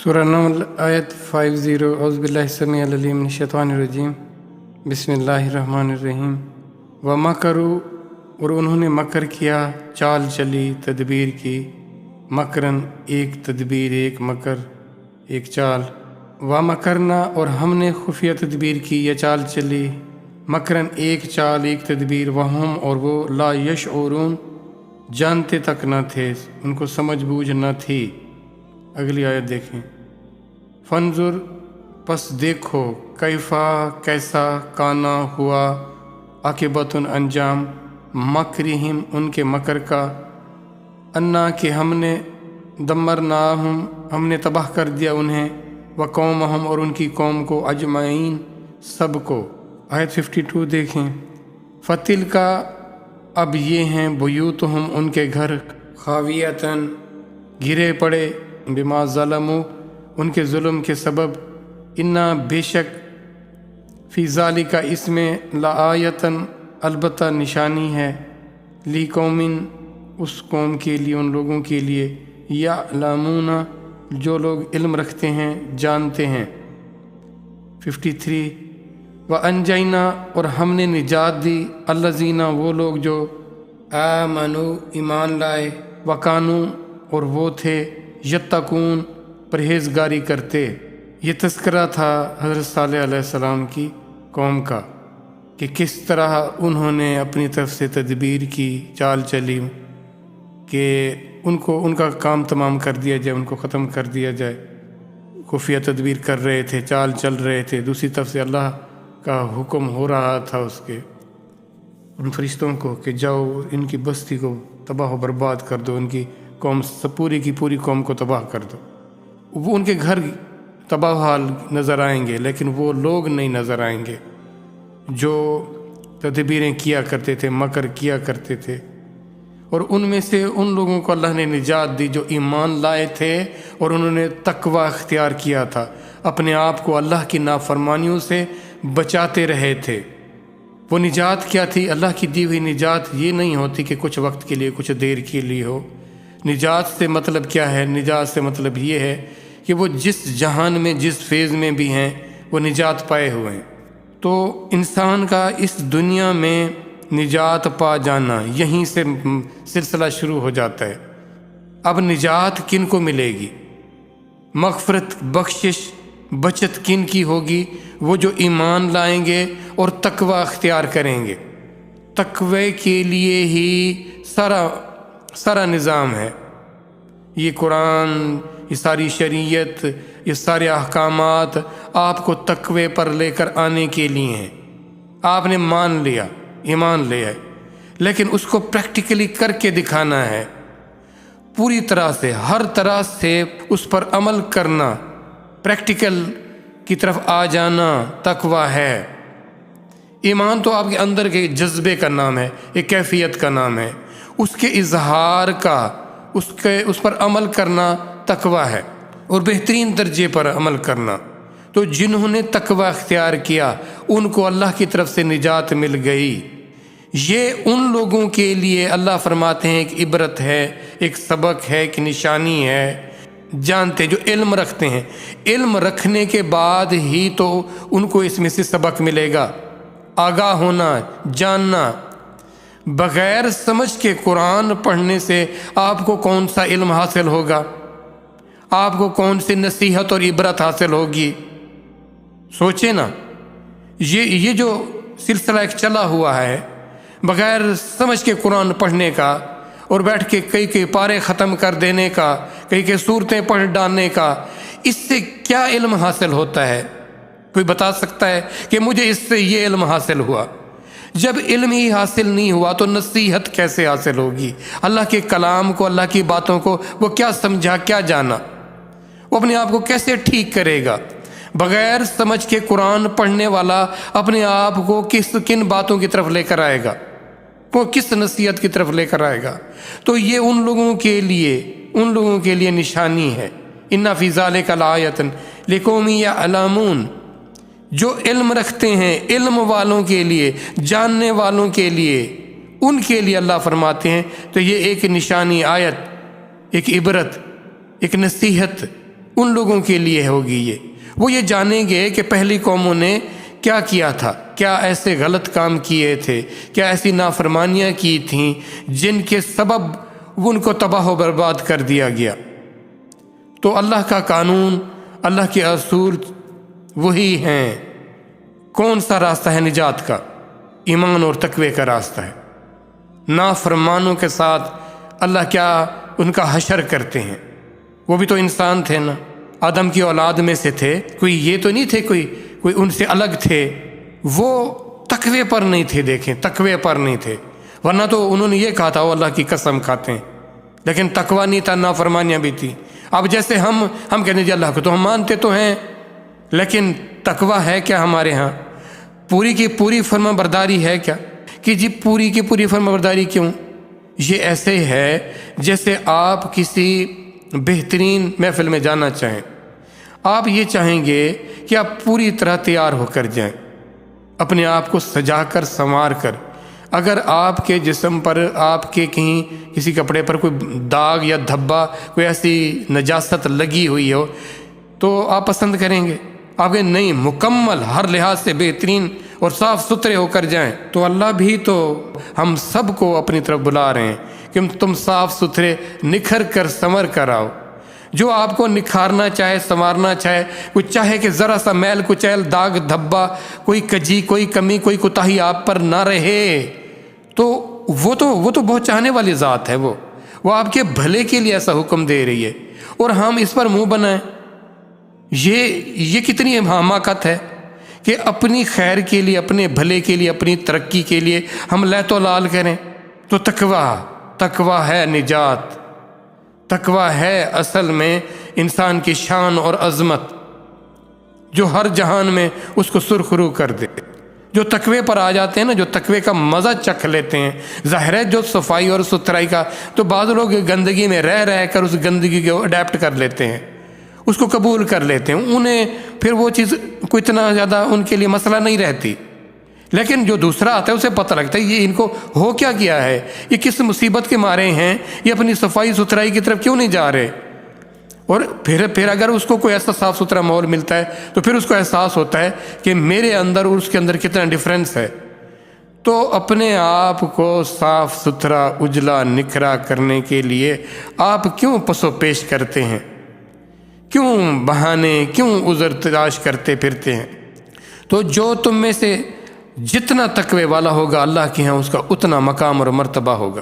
سورہ نمل آیت 50 اعوذ باللہ السمیع العلیم من الشیطان الرجیم بسم اللہ الرحمن الرحیم ومکروا، اور انہوں نے مکر کیا، چال چلی، تدبیر کی، مکرن ایک تدبیر، ایک مکر، ایک چال، ومکرنا اور ہم نے خفیہ تدبیر کی یا چال چلی، مکرن ایک چال ایک تدبیر، وہم اور وہ لا یشعرون جانتے تک نہ تھے، ان کو سمجھ بوجھ نہ تھی۔ اگلی آیت دیکھیں، فنظر پس دیکھو، کیفا کیسا، کانا ہوا، عاقبۃ انجام، مکرہم ان کے مکر کا، انا کہ ہم نے دمرناہم ہم نے تباہ کر دیا انہیں، وقومہم اور ان کی قوم کو، اجمعین سب کو۔ آیت 52 دیکھیں، فتل کا اب یہ ہیں، بیوتہم ان کے گھر، خاویتاً گرے پڑے، بما ظلموا ان کے ظلم کے سبب، انا بے شک، فی ذالک اس میں، لآیتاً البتہ نشانی ہے، لی قومن اس قوم کے لیے، ان لوگوں کے لیے، یعلمون جو لوگ علم رکھتے ہیں، جانتے ہیں۔ 53 وانجینا اور ہم نے نجات دی، الذین وہ لوگ جو آمنوا ایمان لائے، وکانوا اور وہ تھے، یتقون پرہیزگاری کرتے۔ یہ تذکرہ تھا حضرت صالح علیہ السلام کی قوم کا کہ کس طرح انہوں نے اپنی طرف سے تدبیر کی، چال چلی کہ ان کا کام تمام کر دیا جائے، ان کو ختم کر دیا جائے۔ خفیہ تدبیر کر رہے تھے، چال چل رہے تھے، دوسری طرف سے اللہ کا حکم ہو رہا تھا اس کے ان فرشتوں کو کہ جاؤ ان کی بستی کو تباہ و برباد کر دو، ان کی قوم پوری کی پوری قوم کو تباہ کر دو۔ وہ ان کے گھر تباہ حال نظر آئیں گے، لیکن وہ لوگ نہیں نظر آئیں گے جو تدبیریں کیا کرتے تھے، مکر کیا کرتے تھے۔ اور ان میں سے ان لوگوں کو اللہ نے نجات دی جو ایمان لائے تھے اور انہوں نے تقوی اختیار کیا تھا، اپنے آپ کو اللہ کی نافرمانیوں سے بچاتے رہے تھے۔ وہ نجات کیا تھی؟ اللہ کی دی ہوئی نجات یہ نہیں ہوتی کہ کچھ وقت کے لیے، کچھ دیر کے لیے ہو۔ نجات سے مطلب کیا ہے؟ نجات سے مطلب یہ ہے کہ وہ جس جہان میں، جس فیز میں بھی ہیں، وہ نجات پائے ہوئے ہیں۔ تو انسان کا اس دنیا میں نجات پا جانا، یہیں سے سلسلہ شروع ہو جاتا ہے۔ اب نجات کن کو ملے گی؟ مغفرت، بخشش، بچت کن کی ہوگی؟ وہ جو ایمان لائیں گے اور تقوی اختیار کریں گے۔ تقوی کے لیے ہی سارا نظام ہے۔ یہ قرآن، یہ ساری شریعت، یہ سارے احکامات آپ کو تقوی پر لے کر آنے کے لیے ہیں۔ آپ نے مان لیا، ایمان لیا ہے، لیکن اس کو پریکٹیکلی کر کے دکھانا ہے، پوری طرح سے، ہر طرح سے اس پر عمل کرنا، پریکٹیکل کی طرف آ جانا تقوی ہے۔ ایمان تو آپ کے اندر کے جذبے کا نام ہے، ایک کیفیت کا نام ہے، اس کے اظہار کا، اس پر عمل کرنا تقوی ہے، اور بہترین درجے پر عمل کرنا۔ تو جنہوں نے تقوی اختیار کیا ان کو اللہ کی طرف سے نجات مل گئی۔ یہ ان لوگوں کے لیے اللہ فرماتے ہیں ایک عبرت ہے، ایک سبق ہے، ایک نشانی ہے، جانتے جو علم رکھتے ہیں۔ علم رکھنے کے بعد ہی تو ان کو اس میں سے سبق ملے گا، آگاہ ہونا، جاننا۔ بغیر سمجھ کے قرآن پڑھنے سے آپ کو کون سا علم حاصل ہوگا؟ آپ کو کون سی نصیحت اور عبرت حاصل ہوگی؟ سوچیں نا، یہ جو سلسلہ ایک چلا ہوا ہے بغیر سمجھ کے قرآن پڑھنے کا، اور بیٹھ کے کئی پارے ختم کر دینے کا، کئی صورتیں پڑھ ڈالنے کا، اس سے کیا علم حاصل ہوتا ہے؟ کوئی بتا سکتا ہے کہ مجھے اس سے یہ علم حاصل ہوا؟ جب علم ہی حاصل نہیں ہوا تو نصیحت کیسے حاصل ہوگی؟ اللہ کے کلام کو، اللہ کی باتوں کو وہ کیا سمجھا، کیا جانا؟ وہ اپنے آپ کو کیسے ٹھیک کرے گا؟ بغیر سمجھ کے قرآن پڑھنے والا اپنے آپ کو کن باتوں کی طرف لے کر آئے گا؟ وہ کس نصیحت کی طرف لے کر آئے گا؟ تو یہ ان لوگوں کے لیے نشانی ہے۔ اِنَّ فِي ذَلِكَ لَآیَةً لِقَوْمٍ یعلمون، جو علم رکھتے ہیں، علم والوں کے لیے، جاننے والوں کے لیے، ان کے لیے اللہ فرماتے ہیں۔ تو یہ ایک نشانی، آیت، ایک عبرت، ایک نصیحت ان لوگوں کے لیے ہوگی وہ یہ جانیں گے کہ پہلی قوموں نے کیا کیا تھا، کیا ایسے غلط کام کیے تھے، کیا ایسی نافرمانیاں کی تھیں جن کے سبب ان کو تباہ و برباد کر دیا گیا۔ تو اللہ کا قانون، اللہ کے اصول وہی ہیں۔ کون سا راستہ ہے نجات کا؟ ایمان اور تقوی کا راستہ ہے۔ نافرمانوں کے ساتھ اللہ کیا ان کا حشر کرتے ہیں؟ وہ بھی تو انسان تھے نا، آدم کی اولاد میں سے تھے، کوئی یہ تو نہیں تھے کوئی ان سے الگ تھے۔ وہ تقوی پر نہیں تھے، دیکھیں تقوی پر نہیں تھے، ورنہ تو انہوں نے یہ کہا تھا وہ اللہ کی قسم کھاتے ہیں، لیکن تقوی نہیں تھا، نافرمانیاں بھی تھی۔ اب جیسے ہم کہتے ہیں جی اللہ کو تو ہم مانتے تو ہیں، لیکن تقوی ہے کیا ہمارے ہاں؟ پوری کی پوری فرما برداری ہے کیا؟ کہ جی پوری کی پوری فرما برداری کیوں؟ یہ ایسے ہے جیسے آپ کسی بہترین محفل میں جانا چاہیں، آپ یہ چاہیں گے کہ آپ پوری طرح تیار ہو کر جائیں، اپنے آپ کو سجا کر سنوار کر۔ اگر آپ کے جسم پر، آپ کے کہیں کسی کپڑے پر کوئی داغ یا دھبا، کوئی ایسی نجاست لگی ہوئی ہو تو آپ پسند کریں گے؟ آپ کے نہیں، مکمل ہر لحاظ سے بہترین اور صاف ستھرے ہو کر جائیں۔ تو اللہ بھی تو ہم سب کو اپنی طرف بلا رہے ہیں کہ تم صاف ستھرے نکھر کر سنور کر آؤ۔ جو آپ کو نکھارنا چاہے، سنوارنا چاہے، کوئی چاہے کہ ذرا سا میل کچیل، داغ دھبا، کوئی کجی، کوئی کمی، کوئی کوتاہی آپ پر نہ رہے، تو وہ تو بہت چاہنے والی ذات ہے۔ وہ آپ کے بھلے کے لیے ایسا حکم دے رہی ہے، اور ہم اس پر منہ بنائیں۔ یہ کتنی حماقت ہے کہ اپنی خیر کے لیے، اپنے بھلے کے لیے، اپنی ترقی کے لیے ہم لیت و لال کریں۔ تو تقوی ہے نجات، تقوی ہے اصل میں انسان کی شان اور عظمت، جو ہر جہان میں اس کو سرخرو کر دے۔ جو تقوی پر آ جاتے ہیں نا، جو تقوی کا مزہ چکھ لیتے ہیں، ظاہر ہے جو صفائی اور ستھرائی کا، تو بعض لوگ گندگی میں رہ کر اس گندگی کو اڈیپٹ کر لیتے ہیں، اس کو قبول کر لیتے ہیں، انہیں پھر وہ چیز کوئی اتنا زیادہ ان کے لیے مسئلہ نہیں رہتی۔ لیکن جو دوسرا آتا ہے اسے پتہ لگتا ہے یہ ان کو ہو کیا ہے، یہ کس مصیبت کے مارے ہیں، یہ اپنی صفائی ستھرائی کی طرف کیوں نہیں جا رہے۔ اور پھر اگر اس کو کوئی ایسا صاف ستھرا ماحول ملتا ہے تو پھر اس کو احساس ہوتا ہے کہ میرے اندر اور اس کے اندر کتنا ڈفرینس ہے۔ تو اپنے آپ کو صاف ستھرا، اجلا، نکھرا کرنے کے لیے آپ کیوں پس و پیش کرتے ہیں؟ کیوں بہانے، کیوں عذر تلاش کرتے پھرتے ہیں؟ تو جو تم میں سے جتنا تقوی والا ہوگا اللہ کے ہاں اس کا اتنا مقام اور مرتبہ ہوگا۔